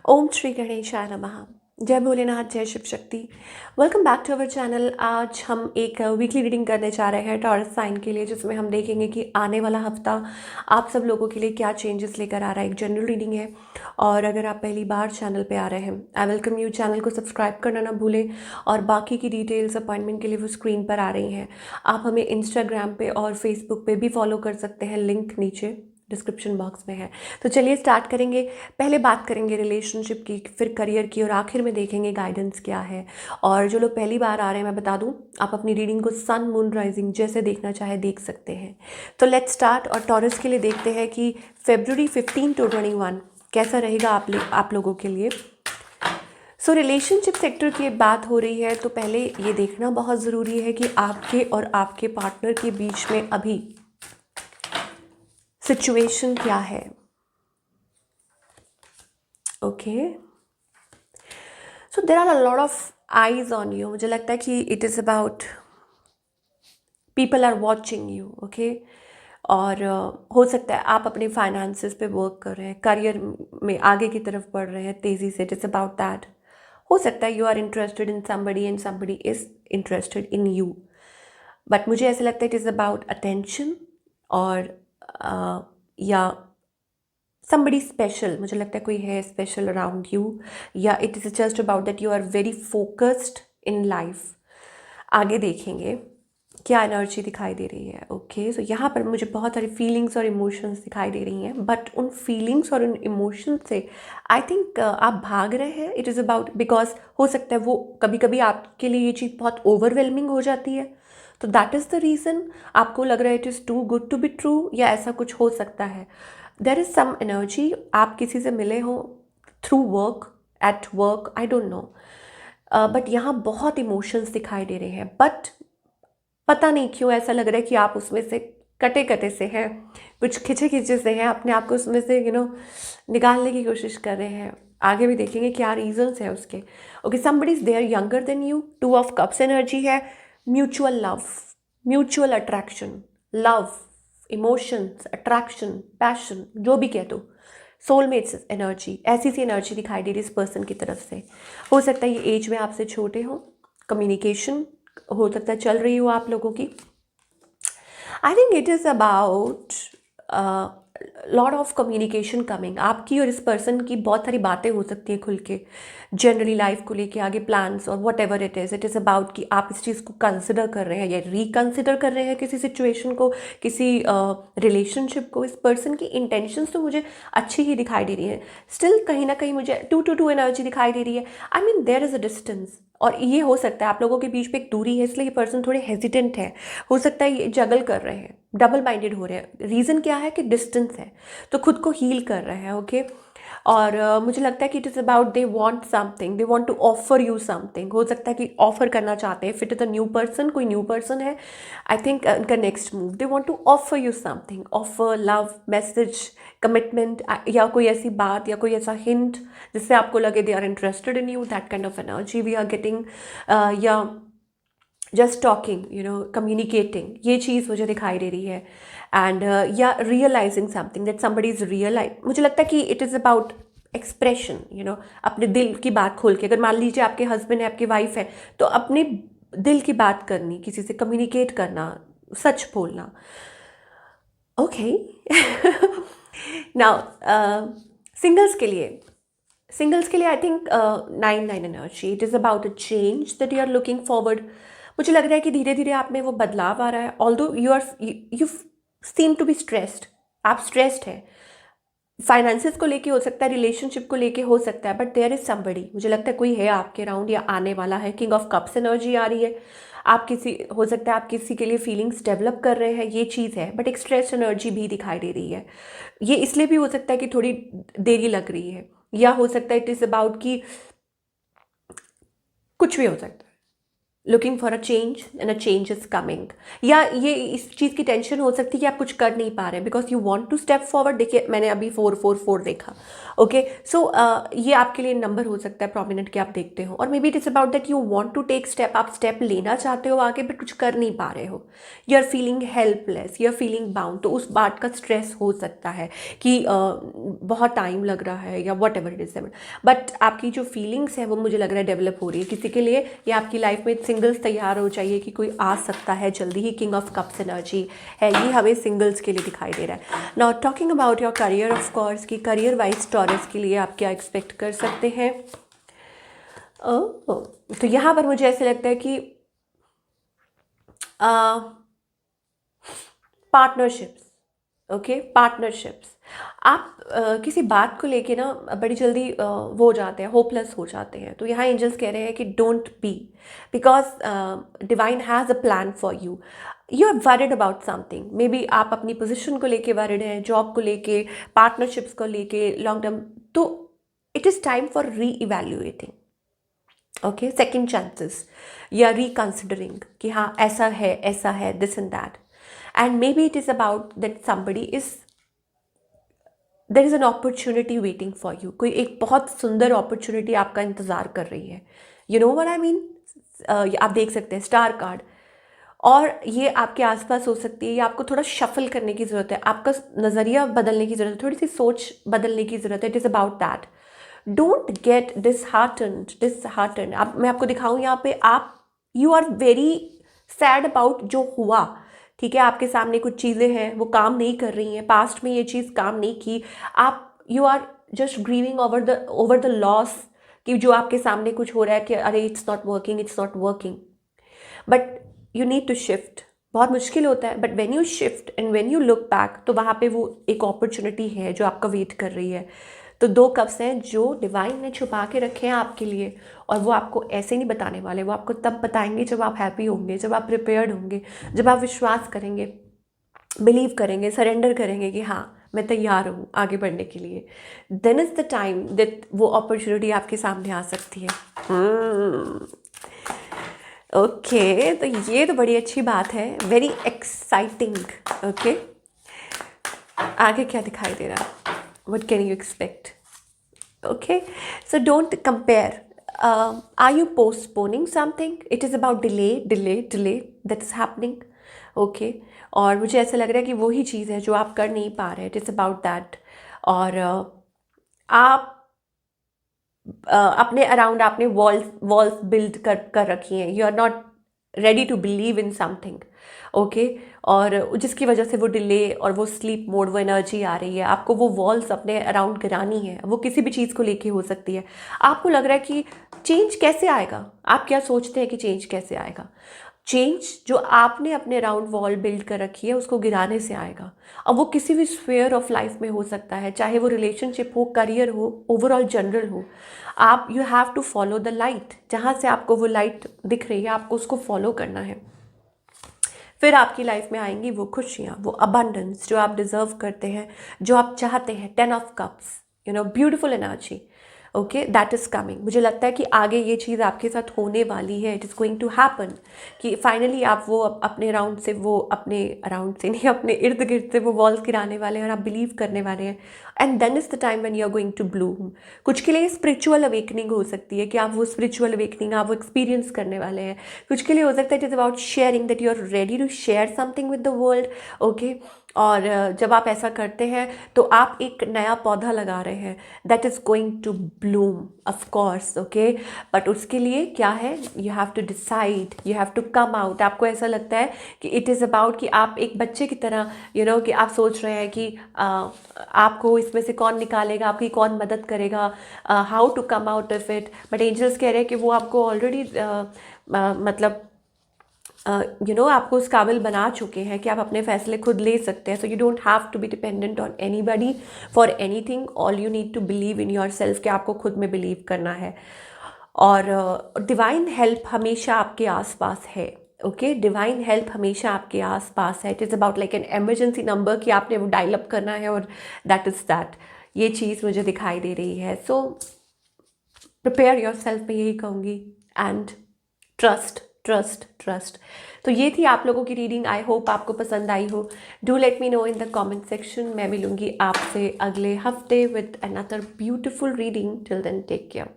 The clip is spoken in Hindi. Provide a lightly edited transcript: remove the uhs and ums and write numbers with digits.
ओम श्री गणेशाय नमः। जय भोलेनाथ, जय Shiv Shakti. Welcome back to our channel. आज हम एक वीकली रीडिंग करने जा रहे हैं टॉरस साइन के लिए, जिसमें हम देखेंगे कि आने वाला हफ्ता आप सब लोगों के लिए क्या चेंजेस लेकर आ रहा है। एक जनरल रीडिंग है और अगर आप पहली बार चैनल पे आ रहे हैं, आई वेलकम यू। चैनल को सब्सक्राइब करना ना भूलें और बाकी की डिटेल्स अपॉइंटमेंट के लिए वो स्क्रीन पर आ रही हैं। आप हमें इंस्टाग्राम पे और फेसबुक पे भी फॉलो कर सकते हैं, लिंक नीचे डिस्क्रिप्शन बॉक्स में है। तो चलिए स्टार्ट करेंगे। पहले बात करेंगे रिलेशनशिप की, फिर करियर की और आखिर में देखेंगे गाइडेंस क्या है। और जो लोग पहली बार आ रहे हैं, मैं बता दूं, आप अपनी रीडिंग को सन मून राइजिंग जैसे देखना चाहे देख सकते हैं। तो लेट्स स्टार्ट। और टॉरस के लिए देखते हैं कि February 15 to 21 कैसा रहेगा आप लोगों के लिए। सो रिलेशनशिप सेक्टर की बात हो रही है तो पहले ये देखना बहुत ज़रूरी है कि आपके और आपके पार्टनर के बीच में अभी सिचुएशन क्या है। Okay, so there are a lot of eyes on you. मुझे लगता है कि it is about people are watching you. Okay, और हो सकता है आप अपने फाइनेंसेस पे वर्क कर रहे हैं, करियर में आगे की तरफ बढ़ रहे हैं तेज़ी से। It is about that. हो सकता है you are interested in somebody and somebody is interested in you, but मुझे ऐसा लगता है इट इज़ अबाउट अटेंशन और या somebody special। मुझे लगता है कोई है स्पेशल अराउंड यू, या it is just about that you are very focused in life. आगे देखेंगे क्या एनर्जी दिखाई दे रही है। ओके, सो यहाँ पर मुझे बहुत सारी फीलिंग्स और इमोशंस दिखाई दे रही हैं, बट उन फीलिंग्स और उन इमोशंस से आई थिंक आप भाग रहे हैं। इट इज़ अबाउट बिकॉज हो सकता है वो कभी कभी आपके लिए ये चीज़ बहुत ओवरवेलमिंग हो जाती है, तो दैट इज़ द रीज़न आपको लग रहा है it is too good to be true, या ऐसा कुछ हो सकता है। देर इज़ सम एनर्जी, आप किसी से मिले हो through work, at work, I don't know, but यहाँ बहुत इमोशंस दिखाई दे रहे हैं। बट पता नहीं क्यों ऐसा लग रहा है कि आप उसमें से कटे कटे से हैं, कुछ खिंचे खिंचे से हैं, अपने आप को उसमें से निकालने की कोशिश कर रहे हैं। आगे भी देखेंगे क्या रीजंस है उसके। Okay, somebody is there younger than you. 2 of Cups energy है। Mutual love, mutual attraction, love, emotions, attraction, passion, जो भी कह दो। सोलमेट्स एनर्जी, ऐसी सी एनर्जी दिखाई दे रही इस पर्सन की तरफ से। हो सकता है ये एज में आपसे छोटे हो। कम्युनिकेशन हो सकता है चल रही हो आप लोगों की। I think it is about lot of communication coming. आपकी और इस पर्सन की बहुत सारी बातें हो सकती हैं खुल के, जनरली लाइफ को लेके, आगे प्लान्स और what ever it is about कि आप इस चीज़ को कंसिडर कर रहे हैं या रिकंसिडर कर रहे हैं किसी सिचुएशन को, किसी रिलेशनशिप को। इस पर्सन की इंटेंशंस तो मुझे अच्छी ही दिखाई दे रही है। स्टिल कहीं ना कहीं मुझे 2-2 एनर्जी दिखाई दे रही है। I mean there is a distance, और ये हो सकता है आप लोगों के बीच में एक दूरी है, इसलिए ये पर्सन थोड़े हेजिटेंट है। हो सकता है ये जगल कर रहे हैं, डबल माइंडेड हो रहे हैं। रीज़न क्या है कि डिस्टेंस है, तो खुद को हील कर रहे हैं। ओके, और मुझे लगता है कि it is about they want something, they want to offer you something. हो सकता है कि ऑफर करना चाहते हैं। Fit is a new person, कोई न्यू पर्सन है, आई थिंक उनका next move, they want to offer you something, offer, love, message, commitment, या कोई ऐसी बात या कोई ऐसा हिंट जिससे आपको लगे they are interested in you. That kind of energy we are getting. या जस्ट टॉकिंग, कम्युनिकेटिंग, ये चीज़ मुझे दिखाई दे रही है। एंड या realising something that somebody is realise. मुझे लगता है कि इट इज़ अबाउट एक्सप्रेशन, अपने दिल की बात खोल के। अगर मान लीजिए आपके हस्बैंड है, आपकी वाइफ है, तो अपने दिल की बात करनी, किसी से कम्युनिकेट करना, सच बोलना। ओके, नाउ सिंगल्स के लिए I think 9-9 energy. It is about a change that you are looking forward. मुझे लग रहा है कि धीरे धीरे आप में वो बदलाव आ रहा है। Although you seem to be stressed, आप स्ट्रेस्ड हैं। फाइनेंसेस को लेके हो सकता है, रिलेशनशिप को लेके हो सकता है, बट देयर इज समबडी, मुझे लगता है कोई है आपके अराउंड या आने वाला है। किंग ऑफ कप्स एनर्जी आ रही है। आप किसी, हो सकता है आप किसी के लिए फीलिंग्स डेवलप कर रहे हैं, ये चीज़ है, बट एक स्ट्रेस एनर्जी भी दिखाई दे रही है। ये इसलिए भी हो सकता है कि थोड़ी देरी लग रही है, या हो सकता है इट इज़ अबाउट कि कुछ भी हो सकता है। Looking for a change and a change is coming, या ये इस चीज़ की टेंशन हो सकती है कि आप कुछ कर नहीं पा रहे because you want to step forward. देखिए मैंने अभी 444 देखा, ओके। सो ये आपके लिए नंबर हो सकता है प्रोमिनेंट कि आप देखते हो, और maybe it is about that you want to take step, आप स्टेप लेना चाहते हो आगे बट कुछ कर नहीं पा रहे हो, you are feeling helpless, you are feeling bound. तो उस बात का स्ट्रेस हो सकता है कि बहुत टाइम लग रहा है या what ever it is, but आपकी जो फीलिंग्स है वो मुझे लग रहा है डेवलप हो रही है किसी के लिए, या आपकी लाइफ में सिंगल्स तैयार हो चाहिए कि कोई आ सकता है जल्दी ही। किंग ऑफ कप्स एनर्जी है ये, हमें सिंगल्स के लिए दिखाई दे रहा है। Now talking about your career, of course कि करियर वाइज टॉरस के लिए आप क्या एक्सपेक्ट कर सकते हैं। तो यहाँ पर मुझे ऐसे लगता है कि पार्टनरशिप्स, ओके, पार्टनरशिप्स। आप किसी बात को लेके ना बड़ी जल्दी वो हो जाते हैं, होपलेस हो जाते हैं। तो यहाँ एंजल्स कह रहे हैं कि don't be, because divine has a plan for you. You are worried about something, maybe आप अपनी पोजिशन को लेके वरिड हैं, जॉब को लेके, पार्टनरशिप्स को लेके, लॉन्ग टर्म। तो इट इज़ टाइम फॉर री इवेल्युएटिंग, ओके, सेकेंड चांसेस या रिकन्सिडरिंग कि हाँ ऐसा है, this and that. And may be it is about that somebody is, there is an opportunity waiting for you. कोई एक बहुत सुंदर अपॉर्चुनिटी आपका इंतज़ार कर रही है, you know what I mean. आप देख सकते हैं स्टार कार्ड, और ये आपके आसपास हो सकती है, या आपको थोड़ा शफल करने की ज़रूरत है, आपका नज़रिया बदलने की ज़रूरत है, थोड़ी सी सोच बदलने की ज़रूरत है। It is about that, don't get disheartened. आप, मैं आपको दिखाऊं यहाँ पे, आप you are very sad about जो हुआ, ठीक है। आपके सामने कुछ चीज़ें हैं वो काम नहीं कर रही हैं, पास्ट में ये चीज़ काम नहीं की, आप you are just grieving over the loss कि जो आपके सामने कुछ हो रहा है कि अरे it's not working, but you need to shift. बहुत मुश्किल होता है, but when you shift and when you look back, तो वहाँ पे वो एक अपॉर्चुनिटी है जो आपका वेट कर रही है। तो 2 कप्स हैं जो डिवाइन ने छुपा के रखे हैं आपके लिए, और वो आपको ऐसे नहीं बताने वाले, वो आपको तब बताएंगे जब आप हैप्पी होंगे, जब आप प्रिपेयर्ड होंगे, जब आप विश्वास करेंगे, बिलीव करेंगे, सरेंडर करेंगे कि हाँ मैं तैयार हूँ आगे बढ़ने के लिए। Then is the time that वो अपॉर्चुनिटी आपके सामने आ सकती है। ओके, तो ये तो बड़ी अच्छी बात है, वेरी एक्साइटिंग। ओके, आगे क्या दिखाई दे रहा है, what can you expect. Okay, so don't compare. Are you postponing something, it is about delay that is happening, okay. और मुझे ऐसा लग रहा है कि वही चीज़ है जो आप कर नहीं पा रहे, इट इज़ अबाउट दैट। और आप अपने अराउंड आपने वॉल्स बिल्ड कर रखी हैं, you are not ready to believe in something, okay. और जिसकी वजह से वो डिले और वो स्लीप मोड, वो एनर्जी आ रही है, आपको वो वॉल्स अपने अराउंड गिरानी है। वो किसी भी चीज़ को लेके हो सकती है। आपको लग रहा है कि चेंज कैसे आएगा, आप क्या सोचते हैं कि चेंज कैसे आएगा। चेंज जो आपने अपने अराउंड वॉल बिल्ड कर रखी है उसको गिराने से आएगा। अब वो किसी भी स्फीयर ऑफ लाइफ में हो सकता है, चाहे वो रिलेशनशिप हो, करियर हो, ओवरऑल जनरल हो। आप you have to follow the light, जहाँ से आपको वो लाइट दिख रही है आपको उसको फॉलो करना है। फिर आपकी लाइफ में आएंगी वो खुशियाँ, वो अबंडेंस जो आप डिजर्व करते हैं, जो आप चाहते हैं। 10 of cups, you know, beautiful energy, okay, that is coming. मुझे लगता है कि आगे ये चीज़ आपके साथ होने वाली है, it is going to happen, कि फाइनली आप वो अपने अराउंड से, वो अपने अराउंड से नहीं, अपने इर्द गिर्द से वो वॉल्स गिराने वाले हैं और आप बिलीव करने वाले हैं। And then is the time when you are going to bloom. कुछ के लिए स्पिरिचुअल अवेकनिंग हो सकती है कि आप वो स्पिरिचुअल अवेकनिंग आप वो एक्सपीरियंस करने वाले हैं। कुछ के लिए हो सकता है it is about sharing, that you are ready to share something with the world, okay. और जब आप ऐसा करते हैं तो आप एक नया पौधा लगा रहे हैं, that is going to bloom of course, okay. But उसके लिए क्या है, you have to decide, you have to come out. आपको ऐसा लगता है कि इट इज़ अबाउट कि आप एक बच्चे की तरह, यू नो, कि आप सोच रहे हैं कि आपको इसमें से कौन निकालेगा, आपकी कौन मदद करेगा, how to come out of it. But angels कह रहे हैं कि वो आपको ऑलरेडी मतलब यू नो आपको उस काबिल बना चुके हैं कि आप अपने फैसले खुद ले सकते हैं। So you don't have to be dependent on anybody for anything, all you need to believe in yourself, कि आपको खुद में बिलीव करना है। और डिवाइन हेल्प हमेशा आपके आसपास है, ओके। डिवाइन हेल्प हमेशा आपके आसपास है। It is about like an emergency number कि आपने वो डायल अप करना है, और दैट इज़ दैट। ये चीज़ मुझे दिखाई दे रही है। सो प्रिपेयर योर सेल्फ, मैं यही कहूँगी, एंड ट्रस्ट ट्रस्ट। तो ये थी आप लोगों की रीडिंग, आई होप आपको पसंद आई हो। Do let me know in the comment section. मैं मिलूंगी आपसे अगले हफ्ते with another beautiful reading. Till then take care.